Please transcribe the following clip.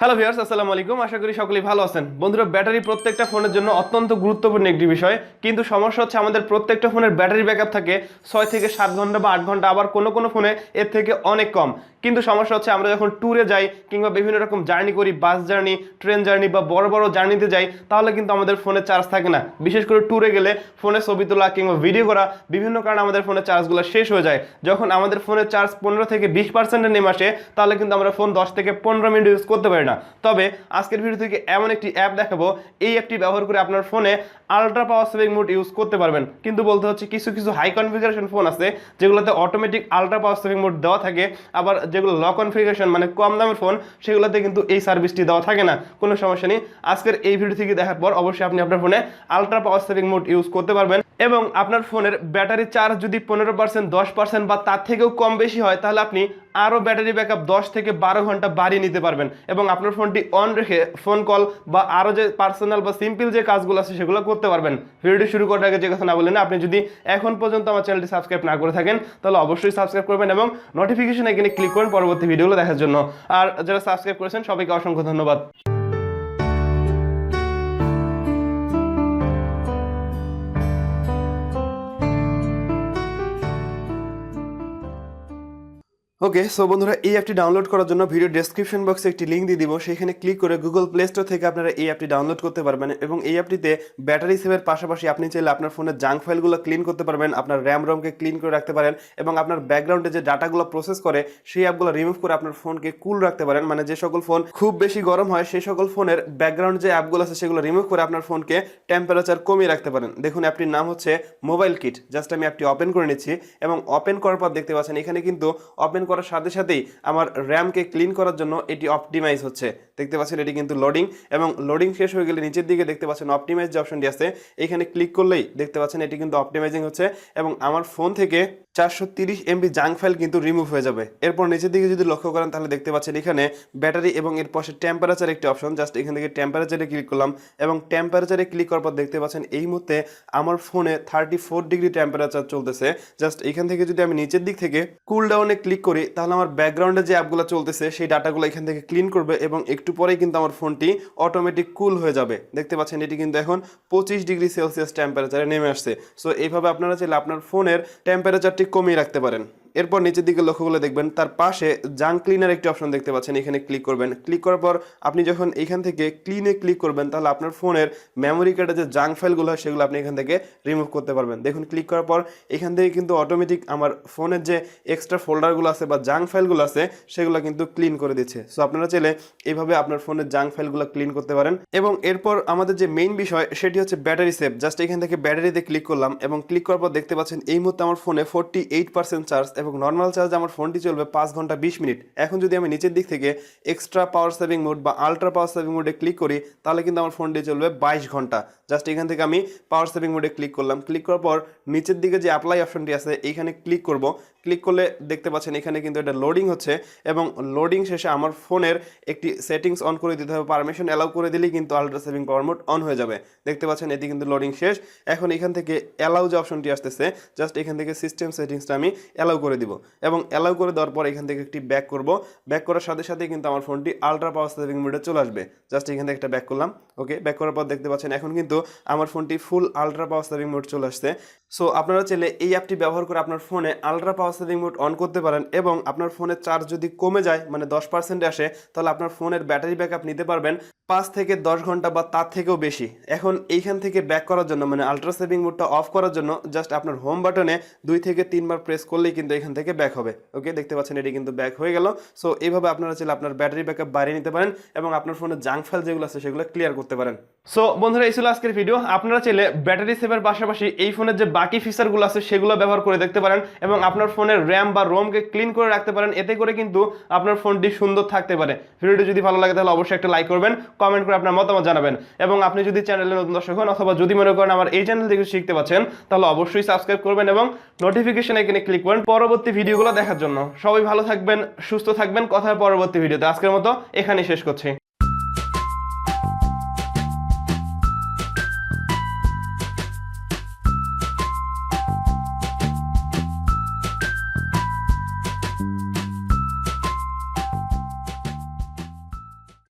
Hello viewers, আসসালামু আলাইকুম। আশা করি সকলেই ভালো আছেন। বন্ধুরা, ব্যাটারি প্রত্যেকটা ফোনের জন্য অত্যন্ত গুরুত্বপূর্ণ একটি বিষয়, কিন্তু সমস্যা হচ্ছে আমাদের প্রত্যেকটা ফোনের ব্যাটারি ব্যাকআপ থাকে 6 থেকে 7 ঘন্টা বা 8 ঘন্টা, আবার কোনো ফোনে এর থেকে অনেক কম। কিন্তু সমস্যা হচ্ছে আমরা যখন ট্যুরে যাই কিংবা বিভিন্ন রকম জার্নি করি, বাস জার্নি, ট্রেন জার্নি বা বড় বড় জার্নিতে যাই, তাহলে কিন্তু আমাদের ফোনে চার্জ থাকে না। বিশেষ করে ট্যুরে গেলে ফোনে ছবি তোলা কিংবা ভিডিও করা বিভিন্ন কারণে আমাদের ফোনের চার্জগুলো শেষ হয়ে যায়। যখন আমাদের ফোনের চার্জ 15 থেকে 20% নেমে আসে, তাহলে কিন্তু আমরা ফোন 10 থেকে 15 মিনিট ইউজ করতে পারি না। তবে আজকের ভিডিও থেকে এমন একটি অ্যাপ দেখাবো, এই অ্যাপটি ব্যবহার করে আপনার ফোনে ultra power saving mode use করতে পারবেন। কিন্তু বলতে হচ্ছে কিছু হাই কনফিগারেশন ফোন আছে যেগুলোতে automatic ultra power saving mode দেওয়া থাকে, আবার যেগুলো লো কনফিগারেশন মানে কম দামের ফোন সেগুলোতে কিন্তু এই সার্ভিসটি দেওয়া থাকে না। কোনো সমস্যা নেই, আজকের এই ভিডিও থেকে দেখার পর অবশ্যই আপনি আপনার ফোনে ultra power saving mode use করতে পারবেন। এবং আপনার ফোনের ব্যাটারি চার্জ যদি 15%, 10% বা তার থেকেও কম বেশি হয়, তাহলে আপনি আরও ব্যাটারি ব্যাকআপ 10 থেকে 12 ঘন্টা বাড়িয়ে নিতে পারবেন এবং আপনার ফোনটি অন রেখে ফোন কল বা আরও যে পার্সোনাল বা সিম্পল যে কাজগুলো আছে সেগুলো করতে পারবেন। ভিডিওটি শুরু করার আগে যে কথা না বললেন, আপনি যদি এখন পর্যন্ত আমার চ্যানেলটি সাবস্ক্রাইব না করে থাকেন তাহলে অবশ্যই সাবস্ক্রাইব করবেন এবং নোটিফিকেশন আইকনে ক্লিক করুন পরবর্তী ভিডিওগুলো দেখার জন্য। আর যারা সাবস্ক্রাইব করেছেন সবাইকে অসংখ্য ধন্যবাদ। ওকে, সো বন্ধুরা, এই অ্যাপটি ডাউনলোড করার জন্য ভিডিও ডেসক্রিপশন বক্সে একটি লিঙ্ক দিয়ে দিব, সেখানে ক্লিক করে গুগল প্লে স্টোর থেকে আপনারা এই অ্যাপটি ডাউনলোড করতে পারবেন। এবং এই অ্যাপটিতে ব্যাটারি সেভের পাশাপাশি আপনি চাইলে আপনার ফোনের জাঙ্ক ফাইলগুলো ক্লিন করতে পারবেন, আপনার র্যাম রমকে ক্লিন করে রাখতে পারেন এবং আপনার ব্যাকগ্রাউন্ডে যে ডাটাগুলো প্রসেস করে সেই অ্যাপগুলো রিমুভ করে আপনার ফোনকে কুল রাখতে পারেন। মানে যে সকল ফোন খুব বেশি গরম হয় সেই সকল ফোনের ব্যাকগ্রাউন্ড যে অ্যাপগুলো আছে সেগুলো রিমুভ করে আপনার ফোনকে টেম্পারেচার কমিয়ে রাখতে পারেন। দেখুন, অ্যাপটির নাম হচ্ছে মোবাইল কিট। জাস্ট আমি অ্যাপটি ওপেন করে নিচ্ছি এবং ওপেন করার পর দেখতে পাচ্ছেন এখানে কিন্তু ওপেন করার সাথে সাথেই আমার র্যামকে ক্লিন করার জন্য এটি অপটিমাইজ হচ্ছে। দেখতে পাচ্ছেন এটি কিন্তু লোডিং, এবং লোডিং শেষ হয়ে গেলে নিচের দিকে দেখতে পাচ্ছেন অপটিমাইজ যে অপশনটি আছে, এখানে ক্লিক করলেই দেখতে পাচ্ছেন এটি কিন্তু অপটিমাইজিং হচ্ছে এবং আমার ফোন থেকে 430 MB জাঙ্ক ফাইল কিন্তু রিমুভ হয়ে যাবে। এরপর নিচের দিকে যদি লক্ষ্য করেন তাহলে দেখতে পাচ্ছেন এখানে ব্যাটারি এবং এর পাশে টেম্পারেচার একটি অপশন। জাস্ট এখান থেকে টেম্পারেচারে ক্লিক করলাম এবং টেম্পারেচারে ক্লিক করার পর দেখতে পাচ্ছেন এই মুহূর্তে আমার ফোনে 34 ডিগ্রি টেম্পারেচার চলতেছে। জাস্ট এখান থেকে যদি আমি নিচের দিক থেকে কুল ডাউনে ক্লিক করি তাহলে আমার ব্যাকগ্রাউন্ডে যে অ্যাপগুলো চলতেছে সেই ডাটাগুলো এখান থেকে ক্লিন করবে এবং একটু পরেই কিন্তু আমার ফোনটি অটোমেটিক কুল হয়ে যাবে। দেখতে পাচ্ছেন এটি কিন্তু এখন 25 ডিগ্রি সেলসিয়াস টেম্পারেচারে নেমে আসছে। সো এইভাবে আপনারা চাইলে আপনার ফোনের টেম্পারেচারটি কমিয়ে রাখতে পারেন। এরপর নিচের দিকে লক্ষ্য করলে দেখবেন তার পাশে জাঙ্ক ক্লিনার একটি অপশন দেখতে পাচ্ছেন, এখানে ক্লিক করবেন। ক্লিক করার পর আপনি যখন এখান থেকে ক্লিনে ক্লিক করবেন তাহলে আপনার ফোনের মেমোরি কার্ডে যে জাঙ্ক ফাইলগুলো হয় সেগুলো আপনি এখান থেকে রিমুভ করতে পারবেন। দেখুন, ক্লিক করার পর এখান থেকে কিন্তু অটোমেটিক আমার ফোনের যে এক্সট্রা ফোল্ডারগুলো আছে বা জাঙ্ক ফাইলগুলো আছে সেগুলো কিন্তু ক্লিন করে দিচ্ছে। সো আপনারা চাইলে এইভাবে আপনার ফোনের জাঙ্ক ফাইলগুলো ক্লিন করতে পারেন। এবং এরপর আমাদের যে মেইন বিষয় সেটি হচ্ছে ব্যাটারি সেভ। জাস্ট এখান থেকে ব্যাটারিতে ক্লিক করলাম এবং ক্লিক করার পর দেখতে পাচ্ছেন এই মুহূর্তে আমার ফোনে 48% চার্জ এবং নর্মাল চার্জ আমার ফোনটি চলবে 5 ঘন্টা 20 মিনিট। এখন যদি আমি নিচের দিক থেকে এক্সট্রা পাওয়ার সেভিং মোড বা আলট্রা পাওয়ার সেভিং মোডে ক্লিক করি তাহলে কিন্তু আমার ফোনটি চলবে 22 ঘন্টা। জাস্ট এখান থেকে আমি পাওয়ার সেভিং মোডে ক্লিক করলাম। ক্লিক করার পর নিচের দিকে যে অ্যাপ্লাই অপশনটি আছে এইখানে ক্লিক করব। ক্লিক করলে দেখতে পাচ্ছেন এখানে কিন্তু এটা লোডিং হচ্ছে এবং লোডিং শেষে আমার ফোনের একটি সেটিংস অন করে দিতে হবে। পারমিশন অ্যালাউ করে দিলেই কিন্তু ultra saving power mode on হয়ে যাবে। দেখতে পাচ্ছেন এটি কিন্তু লোডিং শেষ। এখন এখান থেকে অ্যালাউ যে অপশনটি আসতেছে, জাস্ট এখান থেকে সিস্টেম সেটিংসটা আমি অ্যালাউ করে দিব এবং অ্যালাউ করে দেওয়ার পর এখান থেকে একটি ব্যাক করব। ব্যাক করার সাথে সাথে কিন্তু আমার ফোনটি আলট্রা পাওয়ার সেভিং মোডে চলে আসবে। জাস্ট এখান থেকে একটা ব্যাক করলাম। ওকে, ব্যাক করার পর দেখতে পাচ্ছেন এখন কিন্তু আমার ফোনটি ফুল আলট্রা পাওয়ার সেভিং মোড চলে আসছে। সো আপনারা চাইলে এই অ্যাপটি ব্যবহার করে আপনার ফোনে ultra power saving mode on করতে পারেন এবং আপনার ফোনের চার্জ যদি কমে যায় মানে 10% আসে তাহলে আপনার ফোনের ব্যাটারি ব্যাকআপ নিতে পারবেন 5 থেকে 10 ঘন্টা বা তার থেকেও বেশি। এখন এইখান থেকে ব্যাক করার জন্য মানে আলট্রা সেভিং মোডটা অফ করার জন্য জাস্ট আপনার হোম বাটনে 2 থেকে 3 বার প্রেস করলেই কিন্তু এখান থেকে ব্যাক হবে। ওকে, দেখতে পাচ্ছেন এটি কিন্তু ব্যাক হয়ে গেল। সো এইভাবে আপনারা চাইলে আপনার ব্যাটারি ব্যাকআপ বাড়িয়ে নিতে পারেন এবং আপনার ফোনের জাঙ্ক ফাইল যেগুলো আছে সেগুলো ক্লিয়ার করতে পারেন। সো বন্ধুরা, এই ছিল আজকের ভিডিও। আপনারা চাইলে ব্যাটারি সেভের পাশাপাশি এই ফোনের যে বাকি ফিচারগুলো আছে সেগুলো ব্যবহার করে দেখতে পারেন এবং আপনার ফোনের র্যাম বা রোমকে ক্লিন করে রাখতে পারেন। এতে করে কিন্তু আপনার ফোনটি সুন্দর থাকতে পারে। ভিডিওটি যদি ভালো লাগে তাহলে অবশ্যই একটা লাইক করবেন, কমেন্ট করে আপনার মতামত জানাবেন এবং আপনি যদি চ্যানেলে নতুন দর্শক হন অথবা যদি মনে করেন আমার এই চ্যানেল থেকে শিখতে পাচ্ছেন তাহলে অবশ্যই সাবস্ক্রাইব করবেন এবং নোটিফিকেশন আইকনে ক্লিক করেন পরবর্তী ভিডিওগুলো দেখার জন্য। সবাই ভালো থাকবেন, সুস্থ থাকবেন। কথা পরবর্তী ভিডিওতে। আজকের মতো এখানেই শেষ করছি।